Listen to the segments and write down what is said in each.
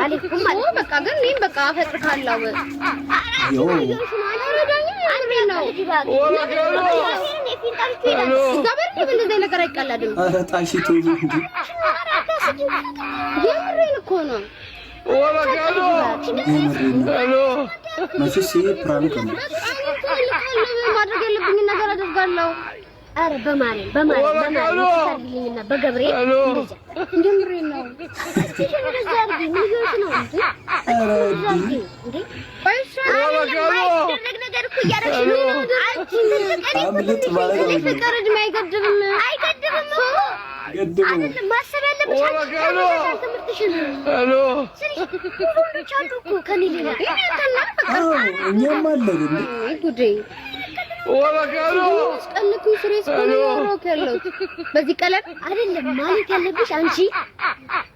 አለኩም ማለት በቃ ግን እኔም በቃ አፈቅርካለሁ ነገር አይቀላድም ጣሽቱ የምሬን እኮ ነው መቼስ ፕራንክ ነው ማድረግ ያለብኝ ነገር አደርጋለሁ አረ በማርያም ታርግልኝና በገብርኤል እንደምሬን ነው በዚህ ቀለም አይደለም ማለት ያለብሽ አንቺ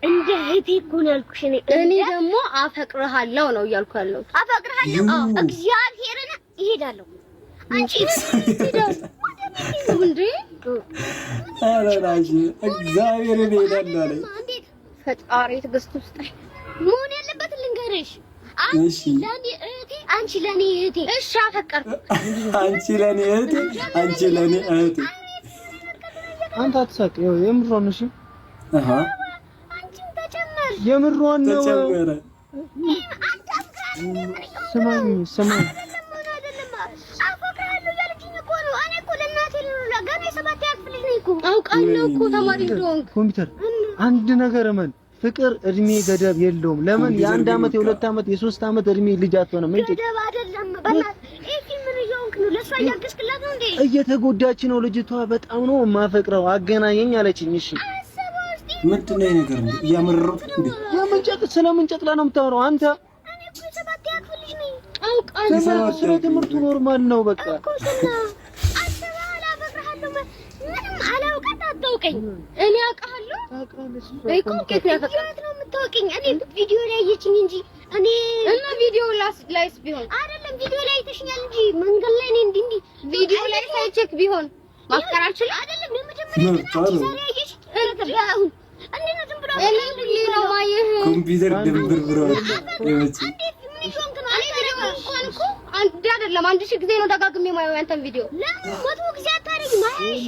እንደ እህቴ እኮ ነው ያልኩሽ እኔ ደግሞ አፈቅርሃለሁ ነው እያልኩ ያለው አፈቅርሃለሁ እግዚአብሔርን እሄዳለሁ አንቺ እንዴ አራራጂ እግዚአብሔርን እሄዳለሁ አለ ፈጣሪ ትግስት ውስጥ መሆን ያለበት ልንገርሽ አንቺ ለኔ እህቴ እሺ አፈቀርኩ አንቺ ለኔ እህቴ አንተ አትሳቅ ይኸው የምሯን እሺ አንቺም ተጨመር የምሯን ነው ስማኝ አውቃለሁ እኮ ተማሪ እንደሆንክ ኮምፒውተር አንድ ነገር እመን ፍቅር እድሜ ገደብ የለውም ለምን የአንድ አመት የሁለት አመት የሶስት አመት እድሜ ልጅ አትሆንም እንዴ ገደብ አይደለም በእናትህ እሺ ምን ይሆንክ ነው ለሷ ያገስክላት ነው እንዴ እየተጎዳች ነው ልጅቷ በጣም ነው የማፈቅረው አገናኘኝ አለችኝ እሺ ምንድነው ይሄ ነገር ነው ያመረሩት እንዴ ስለምንጨቅ ላይ ነው የምታወራው አንተ እኔ እኮ ሰባት ያክፍልሽ ነኝ አውቃለሁ ትምህርቱ ኖርማል ነው በቃ አታውቀኝ እኔ አውቃለሁ ከት ነው የምታውቀኝ እኔ ቪዲዮ ላይ አየችኝ እንጂ እኔ እና ቪዲዮ ላይስ ቢሆን አይደለም ቪዲዮ ላይ አይተሽኛል እንጂ መንገድ ላይ እኔ እንዲህ ቪዲዮ ላይ ሳይቼክ ቢሆን ማፍቀር አልችልም አይደለም ለመጀመሪያ ዛሬ አየሽ አሁን እንዴ ነው ዝም ብሎ እኔ ነው ማየህ ኮምፒውተር ድንብር ብሮ እንዴት ምን ይሆንክ ነው እኔ ቪዲዮ እንኳን አንድ አይደለም አንድ ሺህ ጊዜ ነው ደጋግሜ ማየው ያንተን ቪዲዮ ለምን መቶ ጊዜ አታረጊ ማይሽ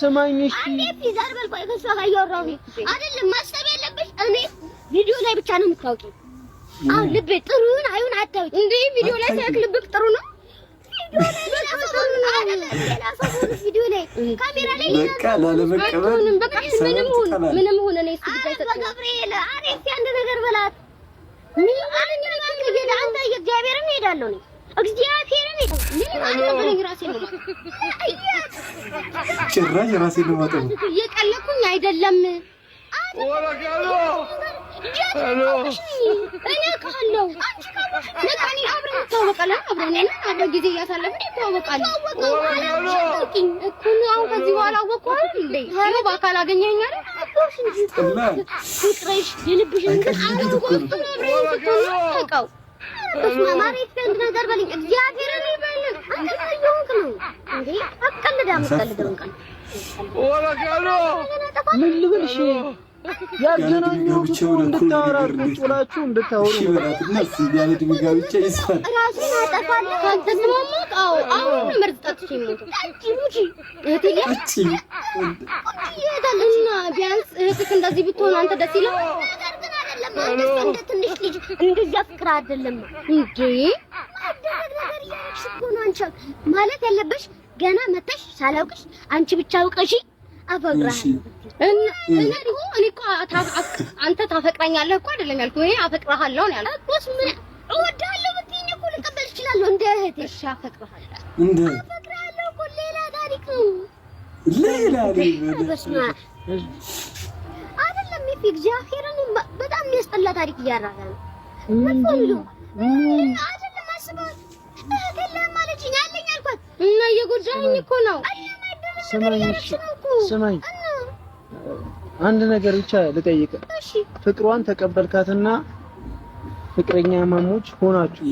ስማኝ እሺ አንዴ ፊዛር በልቆይ ከሷ ጋር እያወራሁ ነው አይደለም ማሰብ ያለብሽ እኔ ቪዲዮ ላይ ብቻ ነው የምታውቂው አሁን ልብ ጥሩን አይሁን አታውቂ እንዴ ቪዲዮ ላይ ሳይክ ልብክ ጥሩ ነው ቪዲዮ ላይ ካሜራ ላይ በቃ ላለመቀበል በቃ ምንም ሆነ ነው እሱ ጉዳይ ተጠቅሞ ገብርኤል አሬት አንድ ነገር በላት ምን አለኝ ነገር አንተ የእግዚአብሔርን ሄዳለሁ ነው እግዚአብሔርን ምን አለኝ ራሴን ነው ጭራሽ ራሴን ነው ማጠብ እየቀለኩኝ አይደለም ወራጋሎ ሄሎ እኔ ካለው አንቺ ካለው ለካኒ አብረን ተዋወቃለን አብረን ጊዜ እያሳለፍን ተዋወቃለን እኮ ነው አሁን ከዚህ በኋላ አወቀው እንዴ ነው በአካል አገኘኸኝ አይደል አቦሽ እንጂ ፍቅርሽ የልብሽን አውቀው ማማሬት ነገር በልኝ እግዚአብሔርን ይበልኝ አንተ ታየውክ ነው እንዴ አቀልዳም ቀን ወራጋሎ ምን ልበልሽ ያገናኘው እንድታወራ ቁጭላችሁ እንድታወሩ ይበላትና ሲያለ ድምጋብቻ ይስፋል ራስን አጠፋለሁ ካንተ ስለማውቅ አሁን ምርጥ ጠጥቼ ነው ሙጂ እህቴ ይሄዳልና ቢያንስ እህትክ እንደዚህ ብትሆን አንተ ደስ ይላል እንደ ትንሽ ልጅ እንደዚያ ፍቅር አይደለም እንዴ አደረግ ነገር ያልሽ እኮ ነው አንቺ ማለት ያለብሽ ገና መተሽ ሳላውቅሽ አንቺ ብቻ አውቀሽ አፈቅራለሁ እና ደግሞ እኔ እኮ አንተ ታፈቅራኛለህ እኮ አይደለም ያልኩህ እኔ አፈቅርሃለሁ ነው ያልኩህ ምን እወድሃለሁ ብትይኝ እኮ ልቀበል እችላለሁ እንደ እህቴ እሺ አፈቅርሃለሁ እኮ ሌላ ታሪክ ነው ሌላ አይደለም እግዚአብሔርን በጣም የሚያስጠላ ታሪክ እያራራ ነው ምን አይደለም አስበው ከለም ማለችኝ አለኝ አልኳት እና እየጎዳኸኝ እኮ ነው ስማኝ አንድ ነገር ብቻ ልጠይቅ እሺ ፍቅሯን ተቀበልካትና ፍቅረኛ ማሞች ሆናችሁ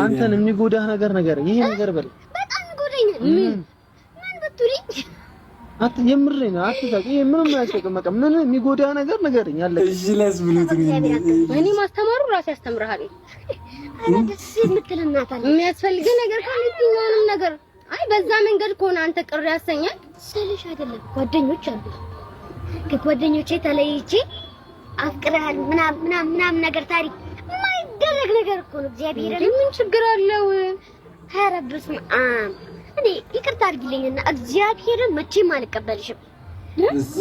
አንተን የሚጎዳህ ነገር ይሄ ነገር በል በጣም ጎዳኝ ምን ብትሉኝ የምሬን ነው። አትሳቂ። ይሄ ምንም አያስጠቅም። በቃ ምን የሚጎዳ ነገር ንገረኝ አለ። እሺ ላስብሉት ነው እኔ ማስተማሩ ራስ ያስተምርሃል። አረ ደስ የምትል እናት አለ። የሚያስፈልግ ነገር ካለ የትኛውንም ነገር አይ በዛ መንገድ ከሆነ አንተ ቅር ያሰኛል ስልሽ አይደለም። ጓደኞች አሉ ከጓደኞቼ ተለይቼ አፍቅረሃል ምናምን ነገር ታሪክ የማይደረግ ነገር እኮ ነው። እግዚአብሔር ምን ችግር አለው? ኧረ በስመ አብ እኔ ይቅርታ አድርጊልኝና እግዚአብሔርን መቼም አልቀበልሽም።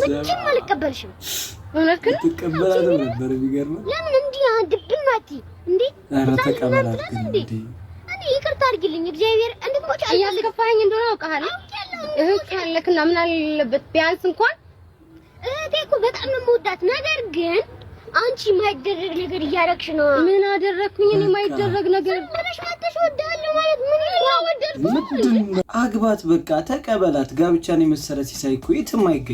መቼም አልቀበልሽም። እውነት ግን ተቀበላለ ነበር ቢገርም ለምን እንዲህ ድብን ማቲ እንዴ? ኧረ ተቀበላት እንዴ? እኔ ይቅርታ አድርጊልኝ እግዚአብሔር እንድትሞጪ እያስከፋኝ እንደሆነ አውቃለሁ። እህት ካለክና ምን አለበት ቢያንስ እንኳን እህቴ እኮ በጣም ነው የምወዳት። ነገር ግን አንቺ የማይደረግ ነገር እያደረግሽ ነው። ምን አደረግኩኝ እኔ? የማይደረግ ነገር ብለሽ መተሽ ወዳለሁ ማለት ምን ይወደድኩ? አግባት በቃ ተቀበላት። ጋብቻን የመሰለ ሲሳይ እኮ የትም አይገኝም።